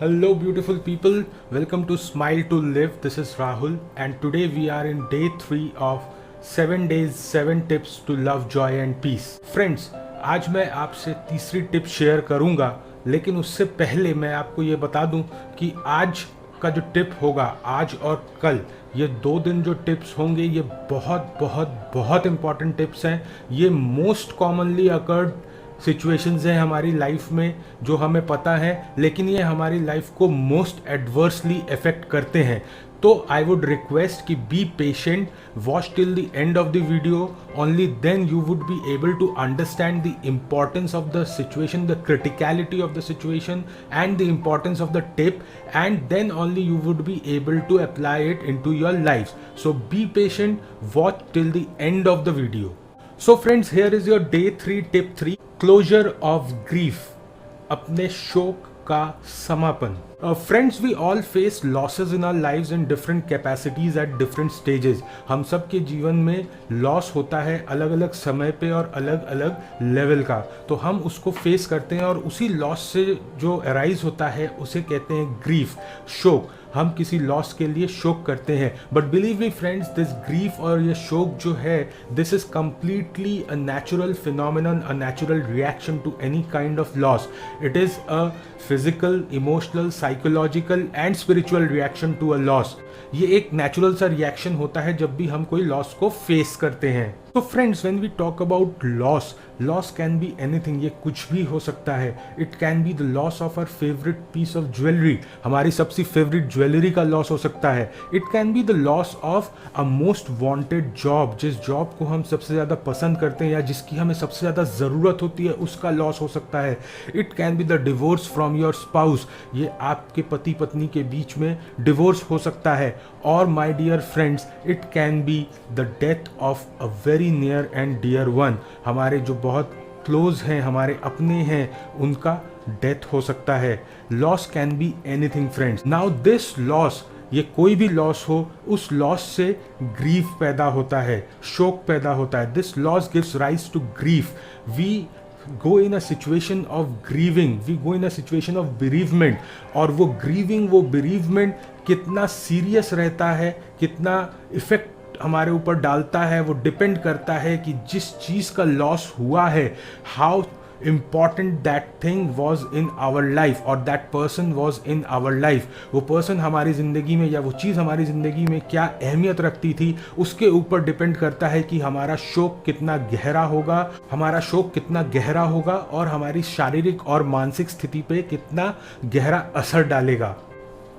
Hello, beautiful people. Welcome to Smile2Live. This is Rahul, and today we are in day 3 of 7 days, 7 tips to love, joy, and peace. Friends, आज मैं आपसे तीसरी tip share करूंगा, लेकिन उससे पहले मैं आपको ये बता दूं कि आज का जो टिप होगा, आज और कल, ये 2 दिन जो टिप्स होंगे, ये बहुत बहुत बहुत इंपॉर्टेंट टिप्स हैं. ये मोस्ट कॉमनली अकर्ड सिचुएशंस हैं हमारी लाइफ में जो हमें पता है, लेकिन ये हमारी लाइफ को मोस्ट एडवर्सली अफेक्ट करते हैं. तो आई वुड रिक्वेस्ट कि be patient, watch till the end of the video. Only then you would be able to understand the importance of the situation, the criticality of the situation and the importance of the tip, and then only you would be able to apply it into your lives. So be patient, watch till the end of the video. So friends, here is your day 3 tip 3, closure of grief. अपने शोक का समापन. Friends, we all face losses in our lives in different capacities at different stages. हम सब के जीवन में loss होता है अलग अलग समय पे और अलग अलग लेवल का. तो हम उसको फेस करते हैं और उसी लॉस से जो अराइज होता है उसे कहते हैं ग्रीफ, शोक. हम किसी लॉस के लिए शोक करते हैं. But believe me friends, this grief और ये शोक जो है, this is completely a natural phenomenon, a natural reaction to any kind of loss. It is a physical, emotional, psychological and spiritual reaction to a loss. ये एक natural सा reaction होता है जब भी हम कोई लॉस को फेस करते हैं. तो friends, when we talk about loss, loss can be anything. ये कुछ भी हो सकता है. It can be the loss of our favourite piece of jewellery. हमारी सबसे फेवरेट ज्वेलरी का लॉस हो सकता है. It can be the loss of a most wanted job. जिस जॉब को हम सबसे ज़्यादा पसंद करते हैं या जिसकी हमें सबसे ज़्यादा ज़रूरत होती है, उसका लॉस हो सकता है. It can be the divorce from your spouse. ये आपके पति पत्नी के बीच में डिवोर्स हो सकता है. और my dear friends, it can be the death of a very near and dear one. हमारे जो बहुत क्लोज हैं, हमारे अपने हैं, उनका डेथ हो सकता है. Loss can be anything friends. Now this loss, ये कोई भी लॉस हो, उस लॉस से ग्रीफ पैदा होता है, शोक पैदा होता है. This loss gives rise to grief. We go in a situation of grieving, we go in a situation of bereavement. और वो grieving, वो bereavement कितना सीरियस रहता है, कितना इफेक्ट हमारे ऊपर डालता है, वो डिपेंड करता है कि जिस चीज़ का लॉस हुआ है, how important that thing was in our life or that person was in our life. वो पर्सन हमारी ज़िंदगी में या वो चीज़ हमारी ज़िंदगी में क्या अहमियत रखती थी, उसके ऊपर डिपेंड करता है कि हमारा शोक कितना गहरा होगा, हमारा शोक कितना गहरा होगा और हमारी शारीरिक और मानसिक स्थिति पे कितना गहरा असर डालेगा.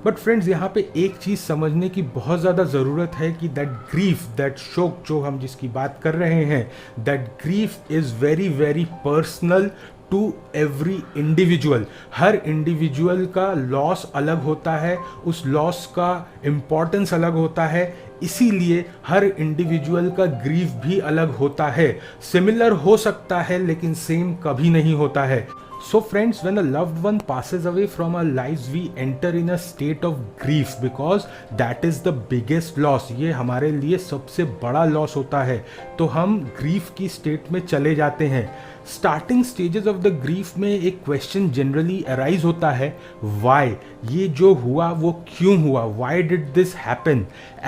बट फ्रेंड्स, यहाँ पे एक चीज़ समझने की बहुत ज़्यादा ज़रूरत है कि दैट ग्रीफ, दैट शोक जो हम जिसकी बात कर रहे हैं, that grief is very very personal to every individual. हर इंडिविजुअल का लॉस अलग होता है, उस लॉस का इम्पॉर्टेंस अलग होता है. इसीलिए हर इंडिविजुअल का ग्रीफ भी अलग होता है. सिमिलर हो सकता है लेकिन सेम कभी नहीं होता है. So friends, when a loved one passes away from our lives, we enter in a state of grief because that is the biggest loss. ये हमारे लिए सबसे बड़ा लॉस होता है. तो हम ग्रीफ की स्टेट में चले जाते हैं. Starting stages of the grief में एक क्वेश्चन जनरली अराइज होता है, वाई. ये जो हुआ वो क्यों हुआ, why did this happen.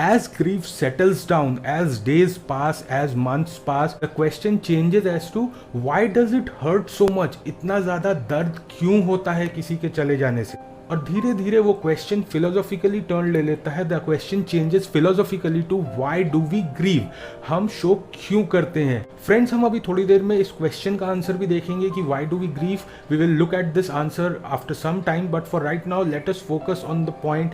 As grief settles down, as days pass, as months pass, the question changes as to why does it hurt so much. इतना ज़्यादा दर्द क्यों होता है किसी के चले जाने से. और धीरे धीरे वो क्वेश्चन फिलोसॉफिकली टर्न ले लेता है. The question changes philosophically to why do we grieve. हम शोक क्यों करते हैं. फ्रेंड्स, हम अभी थोड़ी देर में इस क्वेश्चन का आंसर भी देखेंगे कि why do we grieve. We will look at this answer after some time, but for right now let us focus on the point,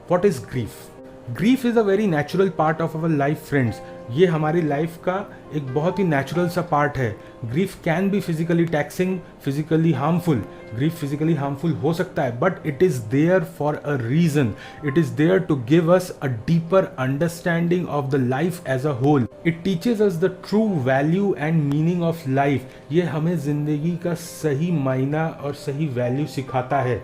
what is grief. Grief is a very natural part of our life friends. ये हमारी life का एक बहुत ही natural सा part है. Grief can be physically taxing, physically harmful. Grief physically harmful हो सकता है, but it is there for a reason. It is there to give us a deeper understanding of the life as a whole. It teaches us the true value and meaning of life. ये हमें ज़िंदगी का सही मायना और सही value सिखाता है.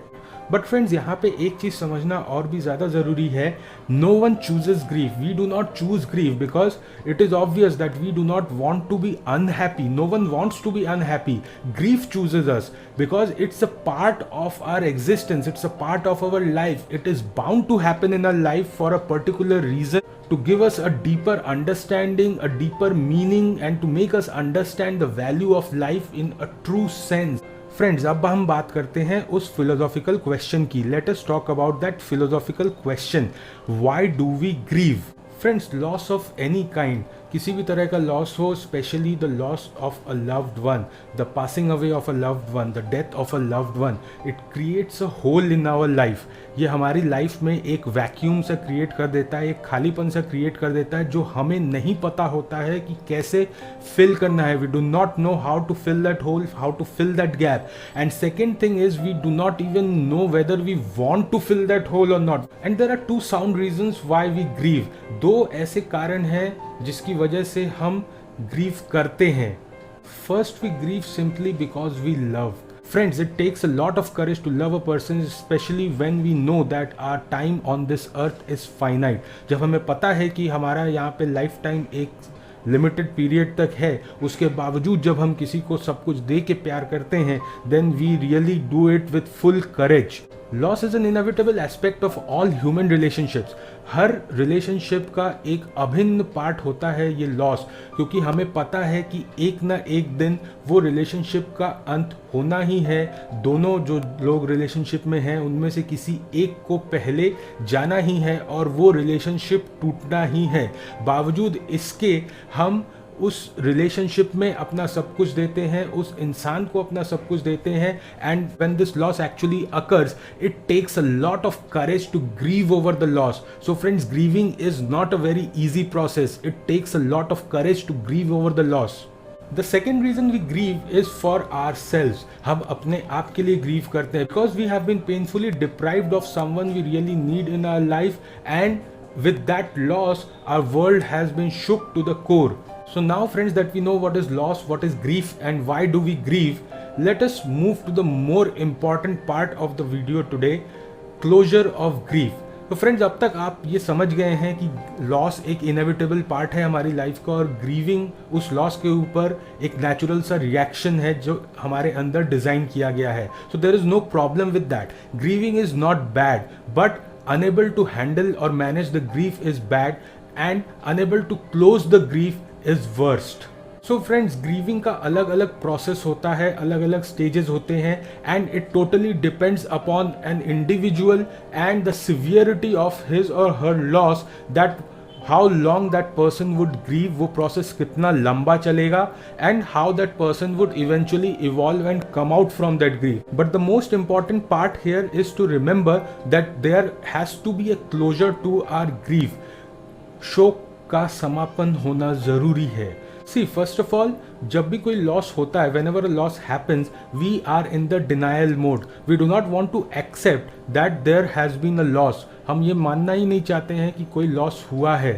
बट फ्रेंड्स यहाँ पे एक चीज़ समझना और भी ज़्यादा ज़रूरी है, no one chooses grief, we do not choose grief because it is obvious that we do not want to be unhappy, no one wants to be unhappy, grief chooses us because it's a part of our existence, it's a part of our life, it is bound to happen in our life for a particular reason to give us a deeper understanding, a deeper meaning and to make us understand the value of life in a true sense. Friends, अब हम बात करते हैं उस philosophical question की. Let us talk about that philosophical question, why do we grieve. Friends, loss of any kind, किसी भी तरह का लॉस हो, specially the loss of a loved one, the passing away of a loved one, the death of a loved one, it creates a hole in our life. ये हमारी life में एक vacuum सा क्रिएट कर देता है, एक खालीपन सा क्रिएट कर देता है जो हमें नहीं पता होता है कि कैसे फिल करना है. We do not know how to fill that hole, how to fill that gap. And second thing is we do not even know whether we want to fill that hole और not. And there are two sound reasons why we grieve. दो ऐसे कारण हैं जिसकी वजह से हम grieve करते हैं. First, we grieve simply because we love. Friends, it takes a lot of courage to love a person, especially when we know that our time on this earth is finite. जब हमें पता है कि हमारा यहाँ पे लाइफ टाइम एक limited period तक है, उसके बावजूद जब हम किसी को सब कुछ दे के प्यार करते हैं, then we really do it with full courage. Loss is an inevitable aspect of all human relationships. Her relationship का एक अभिन्न पार्ट होता है ये लॉस, क्योंकि हमें पता है कि एक ना एक दिन वो रिलेशनशिप का अंत होना ही है. दोनों जो लोग रिलेशनशिप में हैं उनमें से किसी एक को पहले जाना ही है और वो रिलेशनशिप टूटना ही है. बावजूद इसके हम उस रिलेशनशिप में अपना सब कुछ देते हैं, उस इंसान को अपना सब कुछ देते हैं. And when this loss actually occurs, it takes a lot of courage to grieve over the loss. So friends, grieving is not a very easy process. It takes a lot of courage to grieve over the loss. The second reason we grieve is for our selves. हम अपने आप के लिए grieve करते हैं because we have been painfully deprived of someone we really need in our life, and with that loss our world has been shook to the core. So now friends, that we know what is loss, what is grief and why do we grieve, let us move to the more important part of the video today, closure of grief. तो friends, अब तक आप ये समझ गए हैं कि loss एक इनएविटेबल पार्ट है हमारी लाइफ का और ग्रीविंग उस लॉस के ऊपर एक नेचुरल सा रिएक्शन है जो हमारे अंदर डिज़ाइन किया गया है. So there is no problem with that. Grieving is not bad, but unable to handle or manage the grief is bad, and unable to close the grief is worst. So friends, grieving का अलग अलग process होता है, अलग अलग stages होते हैं, and it totally depends upon an individual and the severity of his or her loss, that how long that person would grieve, वो प्रोसेस कितना लंबा चलेगा, and how that person would eventually evolve and come out from that grief. But the most important part here is to remember that there has to be a closure to our grief. शोक का समापन होना ज़रूरी है. See, first of all, जब भी कोई loss होता है, whenever a loss happens, we are in the denial mode. We do not want to accept that there has been a loss. हम ये मानना ही नहीं चाहते हैं कि कोई लॉस हुआ है.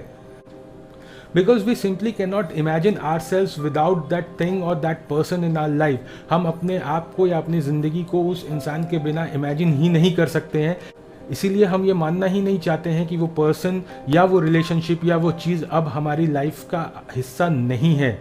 Because we simply cannot imagine ourselves without that thing or that person in our life. हम अपने आप को या अपनी ज़िंदगी को उस इंसान के बिना इमेजिन ही नहीं कर सकते हैं. इसीलिए हम ये मानना ही नहीं चाहते हैं कि वो पर्सन या वो रिलेशनशिप या वो चीज़ अब हमारी लाइफ का हिस्सा नहीं है.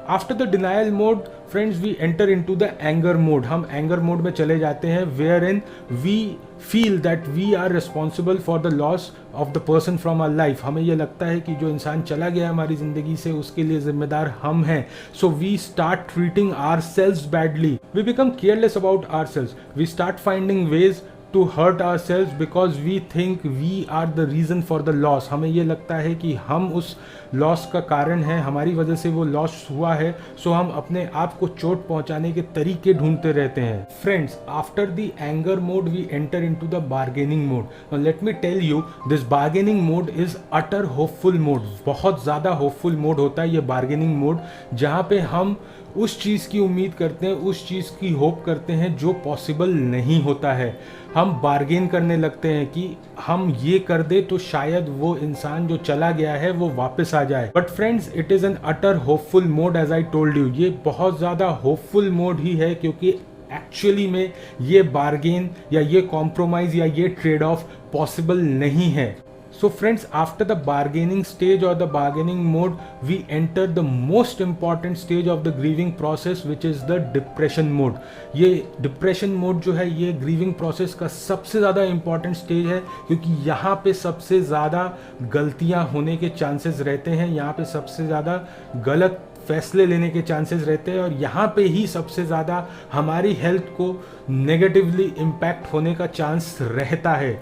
After the denial mode, friends, we enter into the anger mode. हम एंगर मोड में चले जाते हैं, wherein we feel that we are responsible for the loss of the person from our life. हमें यह लगता है कि जो इंसान चला गया हमारी ज़िंदगी से उसके लिए जिम्मेदार हम हैं. So we start treating our selves badly. We become careless about our selves. We start finding ways to hurt ourselves because we think we are the reason for the loss. हमें ये लगता है कि हम उस लॉस का कारण हैं, हमारी वजह से वो लॉस हुआ है. सो हम अपने आप को चोट पहुंचाने के तरीके ढूंढते रहते हैं. Friends, after the anger mode we enter into the bargaining mode. Let me tell you, this bargaining mode is utter hopeful mode. बहुत ज़्यादा होपफुल मोड होता है ये बार्गेनिंग मोड, जहाँ पे हम उस चीज़ की उम्मीद करते हैं, उस चीज़ की होप करते हैं जो पॉसिबल नहीं होता है. हम बार्गेन करने लगते हैं कि हम ये कर दे तो शायद वो इंसान जो चला गया है वो वापस आ जाए. But friends, it is an utter hopeful mode as I told you. ये बहुत ज़्यादा होपफुल मोड ही है, क्योंकि एक्चुअली में ये बार्गेन या ये कॉम्प्रोमाइज या ये ट्रेड ऑफ पॉसिबल नहीं है. So friends, after the bargaining stage or the bargaining mode, we enter the most important stage of the grieving process, which is the depression mode. ये depression mode जो है ये grieving process का सबसे ज़्यादा important stage है, क्योंकि यहाँ पे सबसे ज़्यादा गलतियाँ होने के chances रहते हैं, यहाँ पे सबसे ज़्यादा गलत फैसले लेने के चांसेस रहते हैं और यहाँ पे ही सबसे ज़्यादा हमारी हेल्थ को नेगेटिवली इम्पैक्ट होने का चांस रहता है.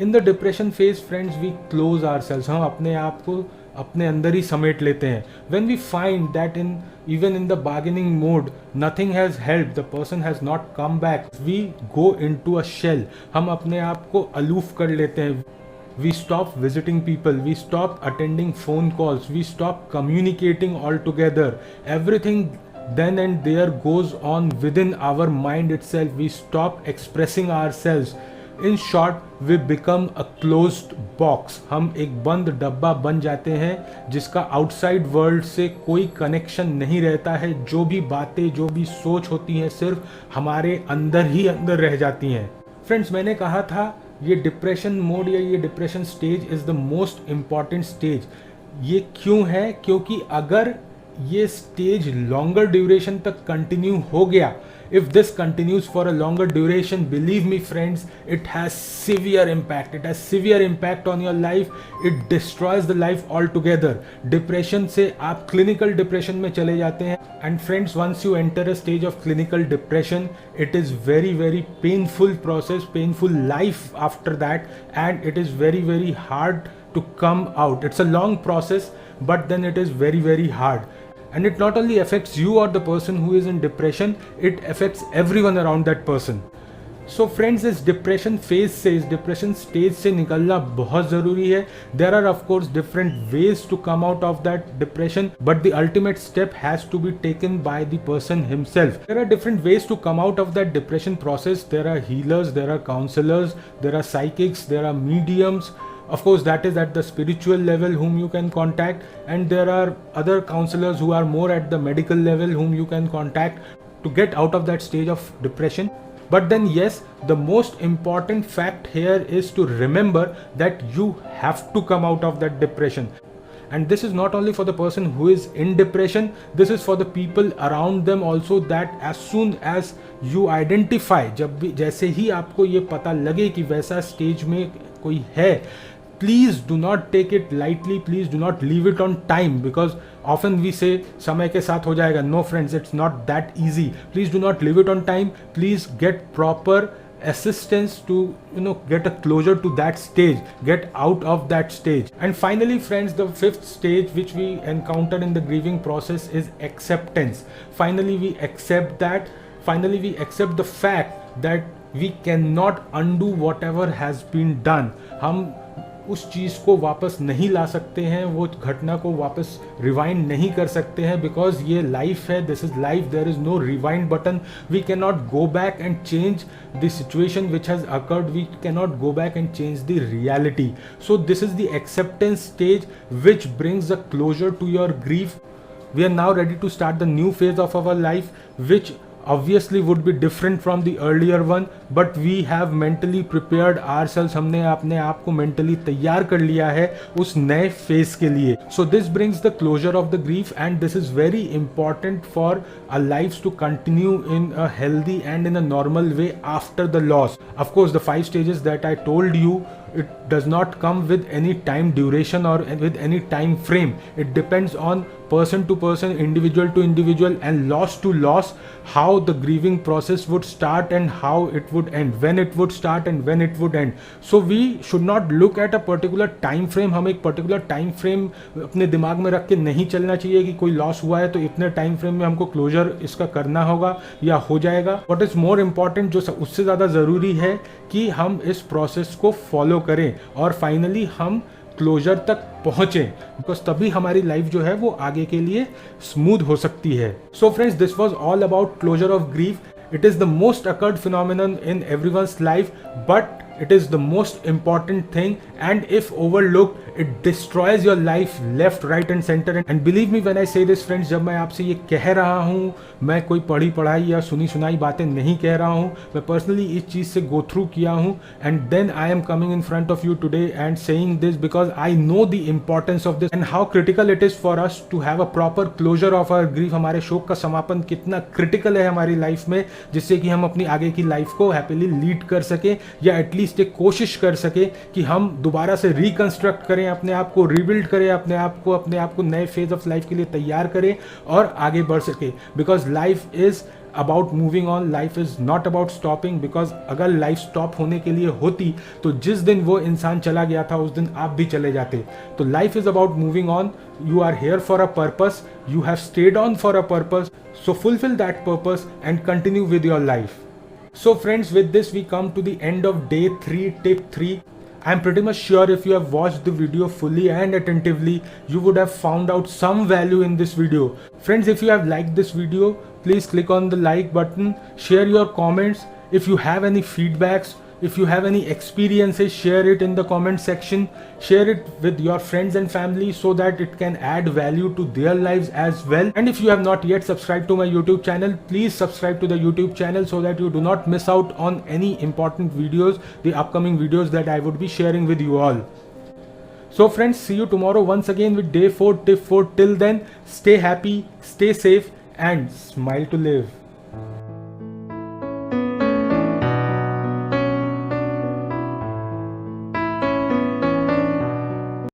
In the depression phase friends we close ourselves, हम अपने आप को अपने अंदर ही समेट लेते हैं. When we find that even in the bargaining mode nothing has helped, the person has not come back, we go into a shell, हम अपने आप को अलूफ कर लेते हैं. We stop visiting people, we stop attending phone calls, we stop communicating altogether. Everything then and there goes on within our mind itself. We stop expressing ourselves. In short, we become a closed box. हम एक बंद डब्बा बन जाते हैं जिसका outside world से कोई कनेक्शन नहीं रहता है. जो भी बातें, जो भी सोच होती हैं सिर्फ हमारे अंदर ही अंदर रह जाती हैं. फ्रेंड्स, मैंने कहा था ये डिप्रेशन मोड या ये depression stage is the most important stage. ये क्यों है? क्योंकि अगर ये स्टेज लॉन्गर ड्यूरेशन तक कंटिन्यू हो गया, if this continues for a longer duration, believe me friends, it has severe impact. It has severe impact on your life. It destroys the life altogether. Depression से आप clinical depression में चले जाते हैं. And friends, once you enter a stage of clinical depression, it is very very painful process, painful life after that, and it is very very hard to come out. It's a long process, but then it is very very hard. And it not only affects you or the person who is in depression, it affects everyone around that person. So friends, इस depression phase से, इस depression stage से निकलना बहुत ज़रूरी है. There are of course different ways to come out of that depression, but the ultimate step has to be taken by the person himself. There are different ways to come out of that depression process. There are healers, there are counselors, there are psychics, there are mediums. Of course, that is at the spiritual level whom you can contact, and there are other counselors who are more at the medical level whom you can contact to get out of that stage of depression. But then yes, the most important fact here is to remember that you have to come out of that depression. And this is not only for the person who is in depression, this is for the people around them also, that as soon as you identify, जब भी जैसे ही आपको ये पता लगे कि वैसा stage में कोई है, please do not take it lightly, please do not leave it on time, because often we say समय के साथ हो जाएगा. No friends, it's not that easy. Please do not leave it on time. Please get proper assistance to get a closure to that stage, get out of that stage. And finally friends, the fifth stage which we encounter in the grieving process is acceptance. Finally we accept that, finally we accept the fact that we cannot undo whatever has been done. हम उस चीज़ को वापस नहीं ला सकते हैं, वो घटना को वापस रिवाइंड नहीं कर सकते हैं, बिकॉज ये लाइफ है, this is life, there is no rewind button. We can not go back and change the situation which has occurred, we can not go back and change the reality. So this is the acceptance stage which brings the closure to your grief. We are now ready to start the new phase of our life, which obviously would be different from the earlier one, but we have mentally prepared ourselves. हमने अपने आप को mentally तैयार कर लिया है उस नए phase के लिए. So this brings the closure of the grief, and this is very important for our lives to continue in a healthy and in a normal way after the loss. Of course, the 5 stages that I told you, it does not come with any time duration or with any time frame. It depends on person to person, individual to individual, and loss to loss, how the grieving process would start and how it would end, when it would start and when it would end. So we should not look at a particular time frame. हम एक particular time frame अपने दिमाग में रख के नहीं चलना चाहिए कि कोई लॉस हुआ है तो इतने टाइम फ्रेम में हमको क्लोजर इसका करना होगा या हो जाएगा. What is more important, जो उससे ज़्यादा ज़रूरी है कि हम इस प्रोसेस को फॉलो करें और फाइनली हम क्लोजर तक पहुंचे, बिकॉज तभी हमारी लाइफ जो है वो आगे के लिए स्मूथ हो सकती है. So friends, this was all about closure of grief. It is the most occurred phenomenon in everyone's life, but It is the most important thing, and if overlooked, it destroys your life left, right and center. And believe me when I say this friends, जब मैं आपसे ये कह रहा हूँ, मैं कोई पढ़ी पढ़ाई या सुनी सुनाई बातें नहीं कह रहा हूँ, मैं पर्सनली इस चीज़ से गो थ्रू किया हूँ, and then I am coming in front of you today and saying this because I know the importance of this and how critical it is for us to have a proper closure of our grief. हमारे शोक का समापन कितना critical है हमारी life में, जिससे कि हम अपनी आगे की लाइफ को हैप्पीली लीड कर सके, या एटलीस्ट एक कोशिश कर सके कि हम दोबारा से रिकंस्ट्रक्ट करें अपने आप को, रिबिल्ड करें अपने आप को नए फेज ऑफ लाइफ के लिए तैयार करें और आगे बढ़ सके. Because life is about moving on, life is not about stopping. Because अगर लाइफ स्टॉप होने के लिए होती तो जिस दिन वो इंसान चला गया था उस दिन आप भी चले जाते. तो life is about moving on. You are here for a purpose. You have stayed on for a purpose. So fulfill that purpose and continue with your life. So friends, with this we come to the end of day 3, tip 3. I'm pretty much sure if you have watched the video fully and attentively, you would have found out some value in this video. Friends, if you have liked this video, please click on the like button, share your comments. If you have any feedbacks, if you have any experiences, share it in the comment section. Share it with your friends and family so that it can add value to their lives as well. And if you have not yet subscribed to my YouTube channel, please subscribe to the YouTube channel so that you do not miss out on any important videos, the upcoming videos that I would be sharing with you all. So friends, see you tomorrow once again with day 4, tip 4. Till then, stay happy, stay safe and smile to live.